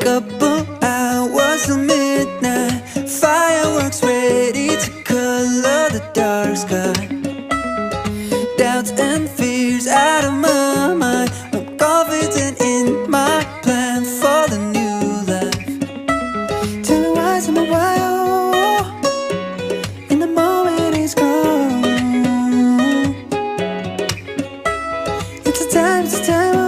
couple hours till midnight, fireworks ready to color the dark sky. Doubts and fears out of my mind, I'm confident in my plan for the new life. Tell me why, tell me why, oh, in the moment it's gone. It's a time,